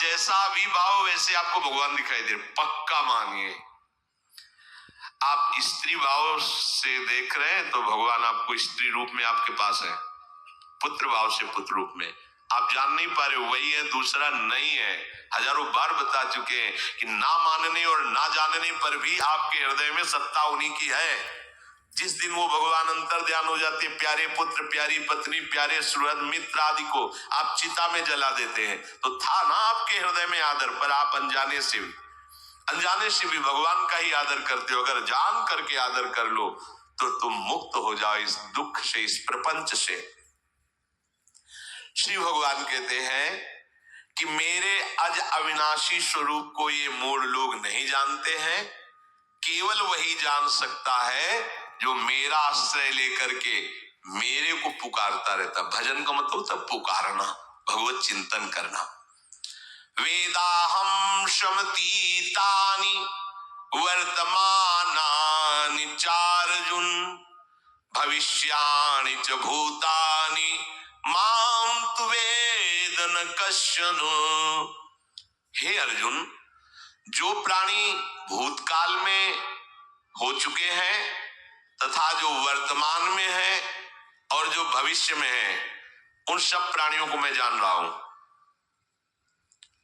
जैसा भी भाव वैसे आपको भगवान दिखाई दे, पक्का मानिए। आप स्त्री भाव से देख रहे हैं तो भगवान आपको स्त्री रूप में आपके पास है, पुत्र भाव से पुत्र रूप में आप जान नहीं पा रहे, वही है, दूसरा नहीं है। हजारों बार बता चुके हैं कि ना मानने और ना जानने पर भी आपके हृदय में सत्ता उन्हीं की है। जिस दिन वो भगवान अंतर ध्यान हो जाते, प्यारे पुत्र, प्यारी पत्नी, प्यारे सुहृद मित्र आदि को आप चिता में जला देते हैं, तो था ना आपके हृदय में आदर, पर आप अनजाने से भी भगवान का ही आदर करते हो। अगर जान करके आदर कर लो तो तुम मुक्त हो जाओ इस दुख से, इस प्रपंच से। श्री भगवान कहते हैं कि मेरे अज अविनाशी स्वरूप को ये मूढ़ लोग नहीं जानते हैं, केवल वही जान सकता है जो मेरा आश्रय लेकर के मेरे को पुकारता रहता। भजन का मतलब तब पुकारना, भगवत चिंतन करना। वेदाहम शमतीतानि वर्तमानानि चार्जुन भविष्याणि च भूतानि माम तु वेद न कश्चन। हे अर्जुन, जो प्राणी भूतकाल में हो चुके हैं तथा जो वर्तमान में है और जो भविष्य में है, उन सब प्राणियों को मैं जान रहा हूं।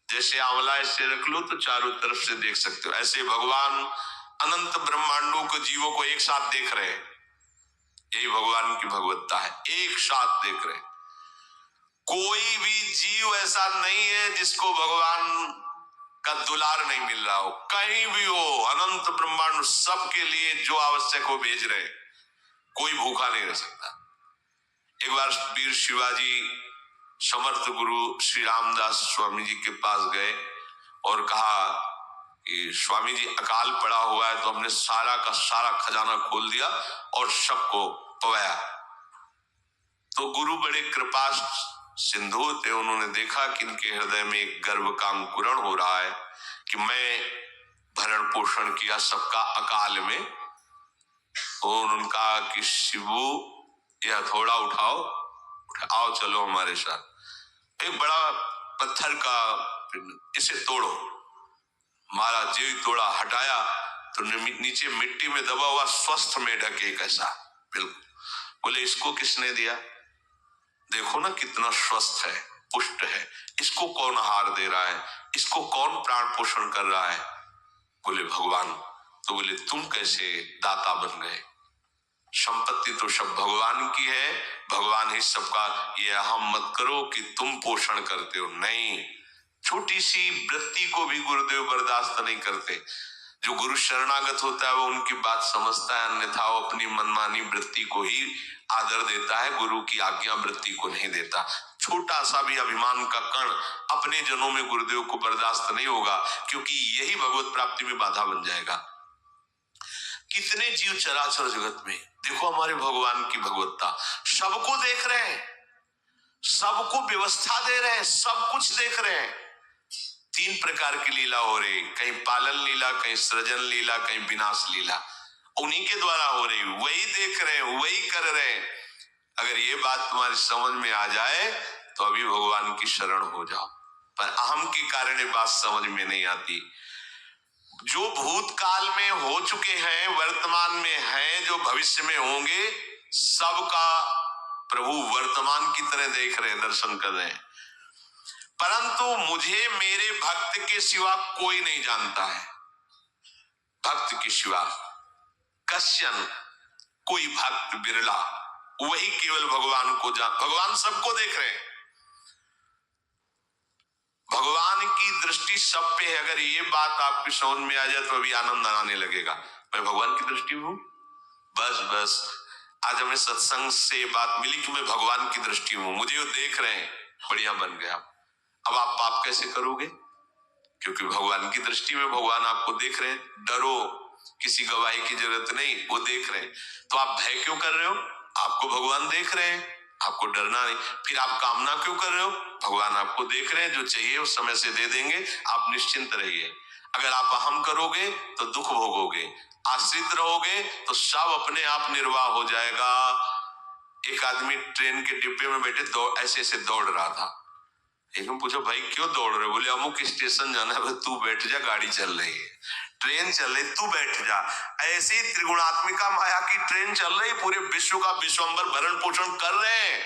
जैसे आंवला ऐसे रख लो तो चारों तरफ से देख सकते हो, ऐसे भगवान अनंत ब्रह्मांडों को, जीवों को एक साथ देख रहे हैं। यही भगवान की भगवत्ता है, एक साथ देख रहे हैं। कोई भी जीव ऐसा नहीं है जिसको भगवान का दुलार नहीं मिल रहा हो, कहीं भी हो, अनंत ब्रह्मांड सबके लिए जो आवश्यक हो भेज रहे, कोई भूखा नहीं रह सकता। एक बार वीर शिवाजी समर्थ गुरु श्री रामदास स्वामी जी के पास गए और कहा कि स्वामी जी अकाल पड़ा हुआ है, तो हमने सारा का सारा खजाना खोल दिया और सबको पवाया। तो गुरु बड़े कृपा सिंधु थे, उन्होंने देखा कि इनके हृदय में एक गर्व का अंकुरण हो रहा है कि मैं भरण पोषण किया सबका अकाल में। और उन्होंने कहा कि शिवू यह हथौड़ा उठाओ, आओ चलो हमारे साथ। एक बड़ा पत्थर का, इसे तोड़ो। महाराज जी तोड़ा, हटाया तो नीचे मिट्टी में दबा हुआ स्वस्थ मेढक एक ऐसा, बिल्कुल। बोले इसको किसने दिया? देखो ना कितना स्वस्थ है, पुष्ट है, इसको कौन आहार दे रहा है, इसको कौन प्राण पोषण कर रहा है? बोले भगवान। तो बोले तुम कैसे दाता बन गए? संपत्ति तो सब भगवान की है, भगवान ही सबका, ये अहम मत करो कि तुम पोषण करते हो। नहीं, छोटी सी वृत्ति को भी गुरुदेव बर्दाश्त नहीं करते। जो गुरु शरणागत होता है वो उनकी बात समझता है, अन्यथा वो अपनी मनमानी वृत्ति को ही आदर देता है, गुरु की आज्ञा वृत्ति को नहीं देता। छोटा सा भी अभिमान का कण अपने जनों में गुरुदेव को बर्दाश्त नहीं होगा, क्योंकि यही भगवत प्राप्ति में बाधा बन जाएगा। कितने जीव चराचर जगत में, देखो हमारे भगवान की भगवत्ता, सबको देख रहे हैं, सबको व्यवस्था दे रहे हैं, सब कुछ देख रहे हैं। 3 प्रकार की लीला हो रही, कहीं पालन लीला, कहीं सृजन लीला, कहीं विनाश लीला, उन्हीं के द्वारा हो रही, वही देख रहे हैं, वही कर रहे हैं। अगर ये बात तुम्हारी समझ में आ जाए तो अभी भगवान की शरण हो जाओ, पर अहम के कारण ये बात समझ में नहीं आती। जो भूतकाल में हो चुके हैं, वर्तमान में हैं, जो भविष्य में होंगे, सबका प्रभु वर्तमान की तरह देख रहे हैं, दर्शन कर रहे हैं। परंतु मुझे मेरे भक्त के सिवा कोई नहीं जानता है। भक्त के सिवा कश्चन, कोई भक्त बिरला, वही केवल भगवान को जान। भगवान सबको देख रहे हैं, भगवान की दृष्टि सब पे है। अगर ये बात आपकी समझ में आ जाए तो अभी आनंद आने लगेगा, मैं भगवान की दृष्टि हूं। बस आज हमें सत्संग से बात मिली कि मैं भगवान की दृष्टि हूं, मुझे वो देख रहे हैं, बढ़िया बन गया। अब आप पाप कैसे करोगे? क्योंकि भगवान की दृष्टि में भगवान आपको देख रहे हैं। डरो, किसी गवाही की जरूरत नहीं, वो देख रहे हैं। तो आप भय क्यों कर रहे हो? आपको भगवान देख रहे हैं, आपको डरना नहीं। फिर आप कामना क्यों कर रहे हो? भगवान आपको देख रहे हैं, जो चाहिए उस समय से दे देंगे, आप निश्चिंत रहिए। अगर आप अहम करोगे तो दुख भोगोगे, आश्रित रहोगे तो सब अपने आप निर्वाह हो जाएगा। एक आदमी ट्रेन के डिब्बे में बैठे ऐसे ऐसे दौड़ रहा था, एक ने पूछा भाई क्यों दौड़ रहे? बोले अमुक स्टेशन जाना है। तू बैठ जा, गाड़ी चल रही है, ट्रेन चल रही, तू बैठ जा। ऐसे ही त्रिगुणात्मिका माया की ट्रेन चल रही, पूरे विश्व का विश्वंभर भरण पोषण कर रहे हैं,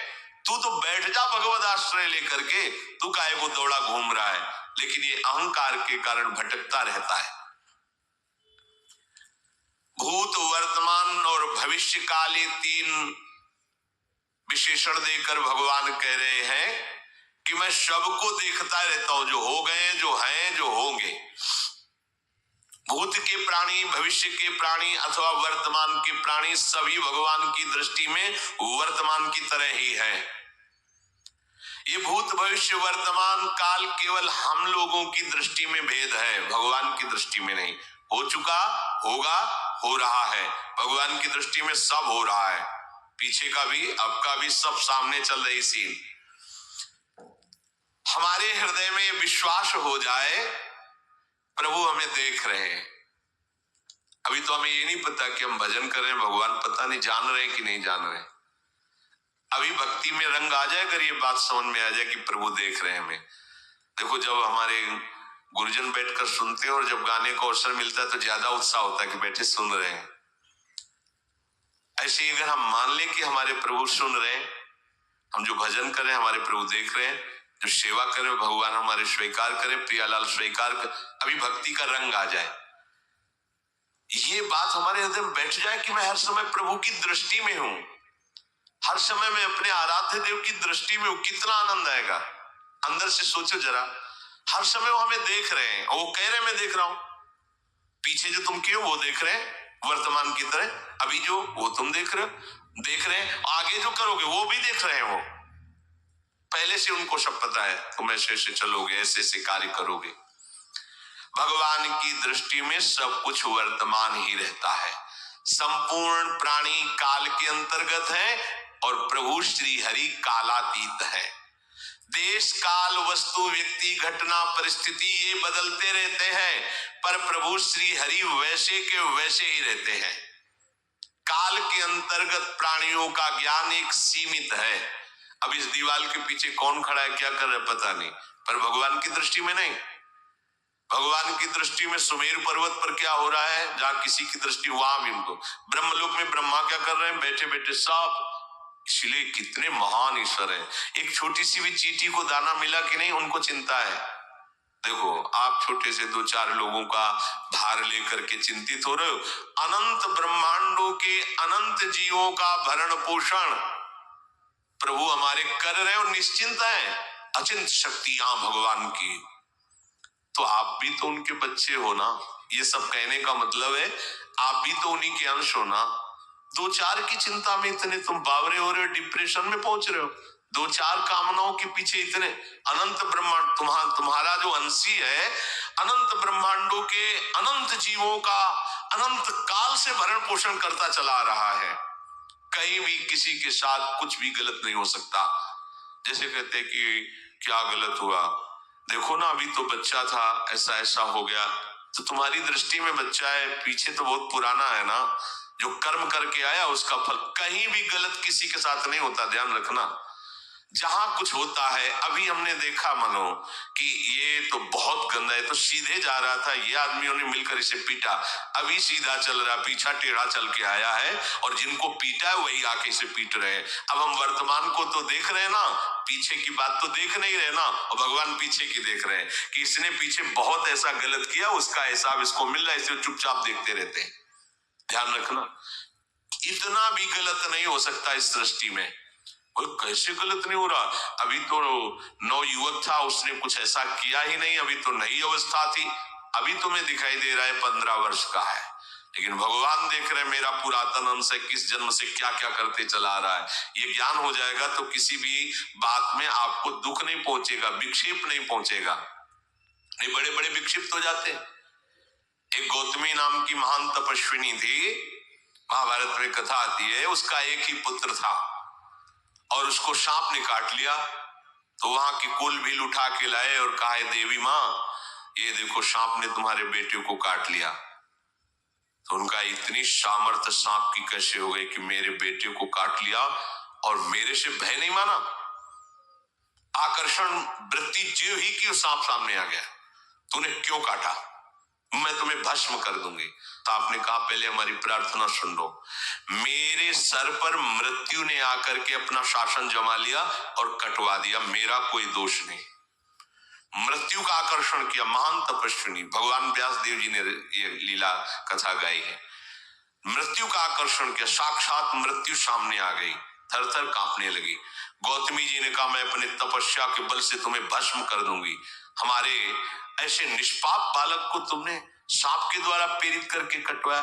तू तो बैठ जा भगवत आश्रय लेकर के। तू काहे को दौड़ा घूम रहा है? लेकिन ये अहंकार के कारण भटकता रहता है। भूत, वर्तमान और भविष्य काल, ये तीन विशेषण देकर भगवान कह रहे हैं कि मैं सबको देखता रहता हूं, जो हो गए, जो हैं, जो होंगे। भूत के प्राणी, भविष्य के प्राणी अथवा वर्तमान के प्राणी सभी भगवान की दृष्टि में वर्तमान की तरह ही है। ये भूत, भविष्य, वर्तमान काल केवल हम लोगों की दृष्टि में भेद है, भगवान की दृष्टि में नहीं। हो चुका, होगा, हो रहा है, भगवान की दृष्टि में सब हो रहा है। पीछे का भी, अब का भी, सब सामने चल रही सीन। हमारे हृदय में विश्वास हो जाए प्रभु हमें देख रहे हैं। अभी तो हमें ये नहीं पता कि हम भजन कर रहे हैं, भगवान पता नहीं जान रहे हैं कि नहीं जान रहे। अभी भक्ति में रंग आ जाए, अगर ये बात समझ में आ जाए कि प्रभु देख रहे हैं हमें। देखो, जब हमारे गुरुजन बैठकर सुनते हैं और जब गाने का अवसर मिलता है तो ज्यादा उत्साह होता है कि बैठे सुन रहे हैं। ऐसे ही अगर हम मान लें कि हमारे प्रभु सुन रहे हैं, हम जो भजन कर रहे हैं हमारे प्रभु देख रहे हैं, जो सेवा करें भगवान हमारे स्वीकार करें, प्रियालाल स्वीकार कर, अभी भक्ति का रंग आ जाए, ये बात हमारे हृदय में बैठ जाए कि मैं हर समय प्रभु की दृष्टि में हूं, हर समय मैं अपने आराध्य देव की दृष्टि में हूं, कितना आनंद आएगा। अंदर से सोचो जरा, हर समय वो हमें देख रहे हैं और वो कह रहे हैं मैं देख रहा हूं। पीछे जो तुम किए वो देख रहे हैं वर्तमान की तरह, अभी जो वो तुम देख रहे हो, देख रहे हैं, आगे जो करोगे वो भी देख रहे हैं। वो पहले से उनको सब पता है, तुम ऐसे ऐसे चलोगे, ऐसे ऐसे कार्य करोगे। भगवान की दृष्टि में सब कुछ वर्तमान ही रहता है। संपूर्ण प्राणी काल के अंतर्गत है और प्रभु श्री हरि कालातीत है। देश, काल, वस्तु, व्यक्ति, घटना, परिस्थिति ये बदलते रहते हैं, पर प्रभु श्री हरि वैसे के वैसे ही रहते हैं। काल के अंतर्गत प्राणियों का ज्ञान एक सीमित है। अब इस दीवार के पीछे कौन खड़ा है, क्या कर रहा है पता नहीं, पर भगवान की दृष्टि में नहीं। भगवान की दृष्टि में सुमेरु पर्वत पर क्या हो रहा है, जहां किसी की दृष्टि, वहां भी उनको, ब्रह्मलोक में ब्रह्मा क्या कर रहे हैं, बैठे बैठे सब। इसलिए कितने महान ईश्वर हैं। एक छोटी सी भी चींटी को दाना मिला कि नहीं, उनको चिंता है। देखो, आप छोटे से 2-4 लोगों का भार लेकर के चिंतित हो रहे हो, अनंत ब्रह्मांडों के अनंत जीवों का भरण पोषण प्रभु हमारे कर रहे हैं और निश्चिंत है। अचिंत शक्तियां भगवान की, तो आप भी तो उनके बच्चे हो ना। ये सब कहने का मतलब है आप भी तो उन्हीं के अंश हो ना। 2-4 की चिंता में इतने तुम बावरे हो रहे हो, डिप्रेशन में पहुंच रहे हो, 2-4 कामनाओं के पीछे इतने। अनंत ब्रह्मांड तुम्हारा जो अंशी है, अनंत ब्रह्मांडों के अनंत जीवों का अनंत काल से भरण पोषण करता चला रहा है। कहीं भी किसी के साथ कुछ भी गलत नहीं हो सकता। जैसे कहते हैं कि क्या गलत हुआ, देखो ना अभी तो बच्चा था, ऐसा ऐसा हो गया, तो तुम्हारी दृष्टि में बच्चा है, पीछे तो बहुत पुराना है ना, जो कर्म करके आया उसका फल। कहीं भी गलत किसी के साथ नहीं होता, ध्यान रखना। जहां कुछ होता है, अभी हमने देखा मनो कि ये तो बहुत गंदा है, तो सीधे जा रहा था, ये आदमियों ने मिलकर इसे पीटा, अभी सीधा चल रहा, पीछा टेढ़ा चल के आया है, और जिनको पीटा है वही आके इसे पीट रहे हैं। अब हम वर्तमान को तो देख रहे हैं ना, पीछे की बात तो देख नहीं रहे ना, और भगवान पीछे की देख रहे हैं कि इसने पीछे बहुत ऐसा गलत किया, उसका हिसाब इसको मिल रहा है, इसे चुपचाप देखते रहते हैं। ध्यान रखना, इतना भी गलत नहीं हो सकता इस सृष्टि में। कैसे गलत नहीं हो रहा, अभी तो नौ युवक था, उसने कुछ ऐसा किया ही नहीं, अभी तो नई अवस्था थी, अभी तुम्हें दिखाई दे रहा है 15 वर्ष का है, लेकिन भगवान देख रहे मेरा पुरातन अंश है, किस जन्म से क्या क्या करते चला रहा है। ये ज्ञान हो जाएगा तो किसी भी बात में आपको दुख नहीं पहुंचेगा, विक्षेप नहीं पहुंचेगा। ये बड़े बड़े विक्षिप्त हो जाते हैं। एक गौतमी नाम की महान तपस्विनी थी, महाभारत में कथा आती है, उसका एक ही पुत्र था और उसको सांप ने काट लिया। तो वहां की कुल भील उठा के लाए और कहा, देवी माँ ये देखो सांप ने तुम्हारे बेटे को काट लिया। तो उनका इतनी सामर्थ्य सांप की कैसे हो गई कि मेरे बेटे को काट लिया और मेरे से भय नहीं माना। आकर्षण वृत्ति जो ही कि सांप सामने आ गया, तूने क्यों काटा, मैं तुम्हें भस्म कर दूंगी। तो आपने कहा पहले हमारी प्रार्थना सुन लो। मेरे सर पर मृत्यु ने आकर के अपना शासन जमा लिया और कटवा दिया, मेरा कोई दोष नहीं। मृत्यु का आकर्षण किया, महान तपस्विनी भगवान व्यास देव जी ने ये लीला कथा गाई है। मृत्यु का आकर्षण किया, साक्षात मृत्यु सामने आ गई, थर थर कांपने लगी। गौतमी जी ने कहा मैं अपने तपस्या के बल से तुम्हें भस्म कर दूंगी। हमारे ऐसे निष्पाप बालक को तुमने सांप के द्वारा प्रेरित करके कटवाया।